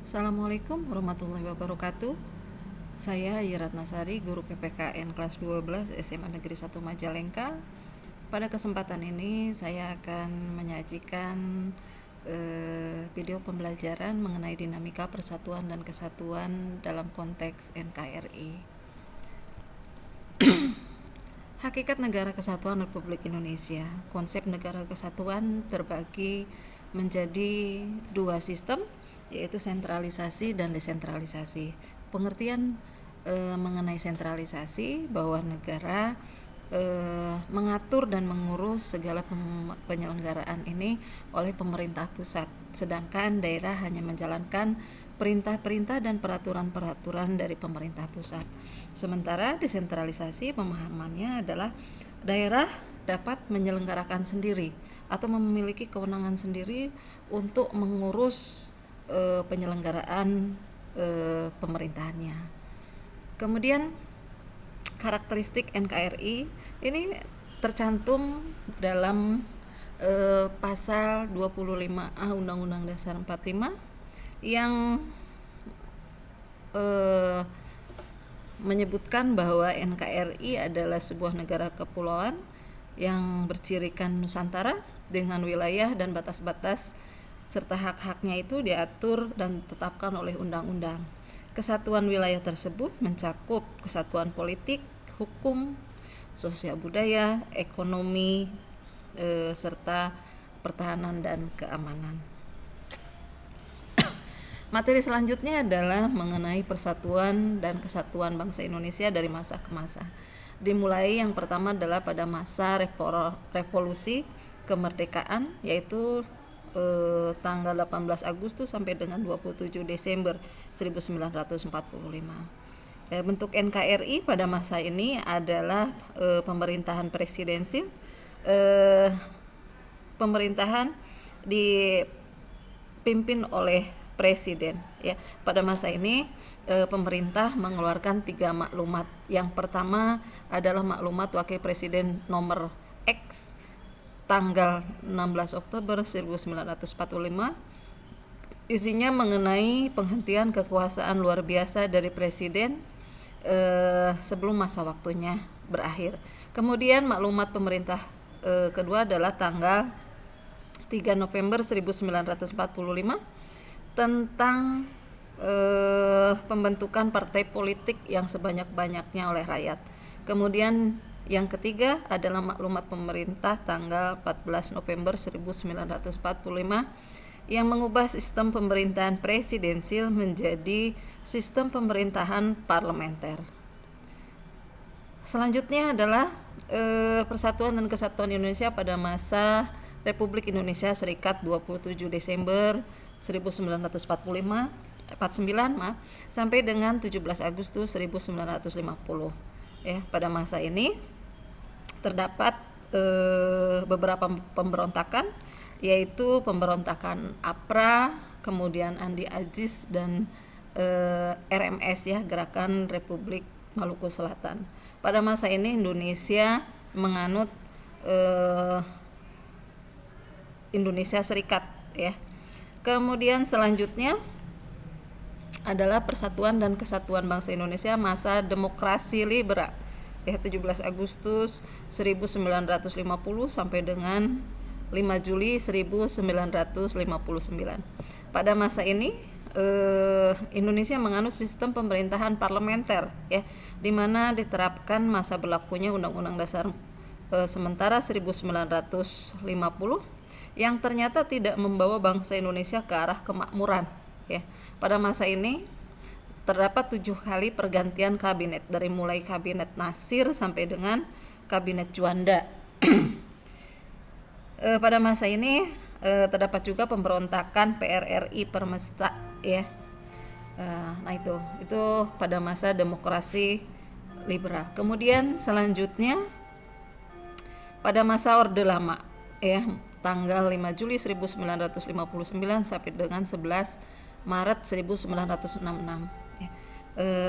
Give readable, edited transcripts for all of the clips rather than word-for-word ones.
Assalamualaikum warahmatullahi wabarakatuh. Saya Yiratnasari, guru PPKN kelas 12 SMA Negeri 1 Majalengka. Pada kesempatan ini saya akan menyajikan video pembelajaran mengenai dinamika persatuan dan kesatuan dalam konteks NKRI. Hakikat Negara Kesatuan Republik Indonesia. Konsep negara kesatuan terbagi menjadi dua sistem, yaitu sentralisasi dan desentralisasi. Pengertian mengenai sentralisasi bahwa negara mengatur dan mengurus segala penyelenggaraan ini oleh pemerintah pusat, sedangkan daerah hanya menjalankan perintah-perintah dan peraturan-peraturan dari pemerintah pusat. Sementara desentralisasi pemahamannya adalah daerah dapat menyelenggarakan sendiri atau memiliki kewenangan sendiri untuk mengurus penyelenggaraan pemerintahannya. Kemudian karakteristik NKRI ini tercantum dalam pasal 25A Undang-Undang Dasar 45 yang menyebutkan bahwa NKRI adalah sebuah negara kepulauan yang bercirikan Nusantara dengan wilayah dan batas-batas serta hak-haknya itu diatur dan ditetapkan oleh undang-undang. Kesatuan wilayah tersebut mencakup kesatuan politik, hukum, sosial budaya, ekonomi, serta pertahanan dan keamanan. Materi selanjutnya adalah mengenai persatuan dan kesatuan bangsa Indonesia dari masa ke masa. Dimulai yang pertama adalah pada masa revolusi kemerdekaan, yaitu tanggal 18 Agustus sampai dengan 27 Desember 1945. Bentuk NKRI pada masa ini adalah pemerintahan presidensil. Pemerintahan dipimpin oleh presiden, ya. Pada masa ini pemerintah mengeluarkan 3 maklumat. Yang pertama adalah maklumat Wakil Presiden nomor X tanggal 16 Oktober 1945. Isinya mengenai penghentian kekuasaan luar biasa dari presiden sebelum masa waktunya berakhir. Kemudian maklumat pemerintah kedua adalah tanggal 3 November 1945 tentang pembentukan partai politik yang sebanyak-banyaknya oleh rakyat. Kemudian yang ketiga adalah maklumat pemerintah tanggal 14 November 1945 yang mengubah sistem pemerintahan presidensil menjadi sistem pemerintahan parlementer. Selanjutnya adalah Persatuan dan Kesatuan Indonesia pada masa Republik Indonesia Serikat 27 Desember 1949 sampai dengan 17 Agustus 1950. Ya, pada masa ini terdapat beberapa pemberontakan, yaitu pemberontakan APRA, kemudian Andi Aziz dan RMS, ya, Gerakan Republik Maluku Selatan. Pada masa ini Indonesia menganut Indonesia Serikat, ya. Kemudian selanjutnya adalah Persatuan dan Kesatuan Bangsa Indonesia masa demokrasi liberal, ya, 17 Agustus 1950 sampai dengan 5 Juli 1959. Pada masa ini Indonesia menganut sistem pemerintahan parlementer, ya, di mana diterapkan masa berlakunya Undang-Undang Dasar sementara 1950 yang ternyata tidak membawa bangsa Indonesia ke arah kemakmuran, ya. Pada masa ini terdapat 7 kali pergantian kabinet, dari mulai kabinet Nasir sampai dengan kabinet Juanda. Pada masa ini terdapat juga pemberontakan PRRI Permesta, ya. Nah itu pada masa demokrasi liberal. Kemudian selanjutnya pada masa Orde Lama, ya, tanggal 5 Juli 1959 sampai dengan 11 Maret 1966, ya.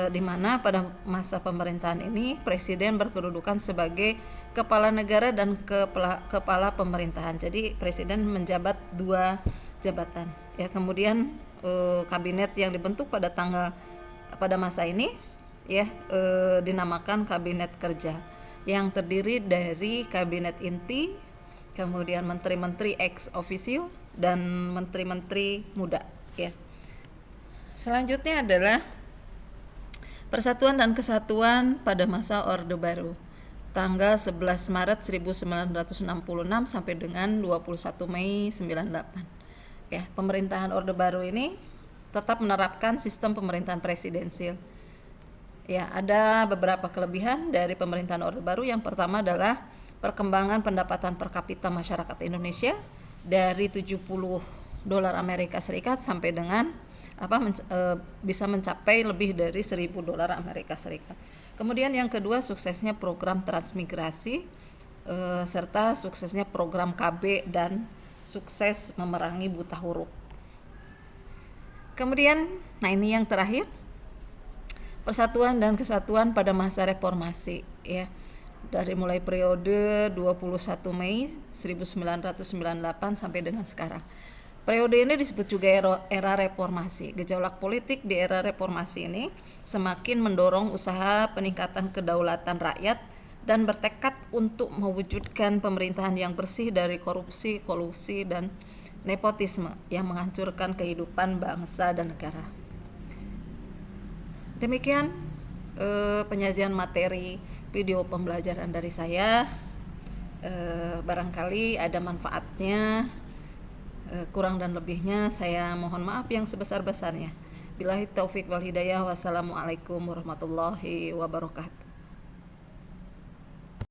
Di mana pada masa pemerintahan ini presiden berkedudukan sebagai kepala negara dan kepala pemerintahan. Jadi presiden menjabat 2 jabatan, ya. Kemudian kabinet yang dibentuk pada masa ini ya, dinamakan kabinet kerja yang terdiri dari kabinet inti, kemudian menteri-menteri ex officio dan menteri-menteri muda ya. Selanjutnya adalah Persatuan dan Kesatuan pada masa Orde Baru tanggal 11 Maret 1966 sampai dengan 21 Mei 98. Ya, pemerintahan Orde Baru ini tetap menerapkan sistem pemerintahan presidensil. Ya, ada beberapa kelebihan dari pemerintahan Orde Baru. Yang pertama adalah perkembangan pendapatan per kapita masyarakat Indonesia dari 70 dolar Amerika Serikat sampai dengan bisa mencapai lebih dari 1.000 dolar Amerika Serikat. Kemudian yang kedua, suksesnya program transmigrasi serta suksesnya program KB dan sukses memerangi buta huruf. Kemudian, ini yang terakhir, Persatuan dan Kesatuan pada masa reformasi ya. Dari mulai periode 21 Mei 1998 sampai dengan sekarang. Periode ini disebut juga era reformasi. Gejolak politik di era reformasi ini semakin mendorong usaha peningkatan kedaulatan rakyat dan bertekad untuk mewujudkan pemerintahan yang bersih dari korupsi, kolusi, dan nepotisme yang menghancurkan kehidupan bangsa dan negara. Demikian penyajian materi video pembelajaran dari saya. Barangkali ada manfaatnya. Kurang dan lebihnya saya mohon maaf yang sebesar-besarnya. Billahi taufik wal hidayah. Wassalamualaikum warahmatullahi wabarakatuh.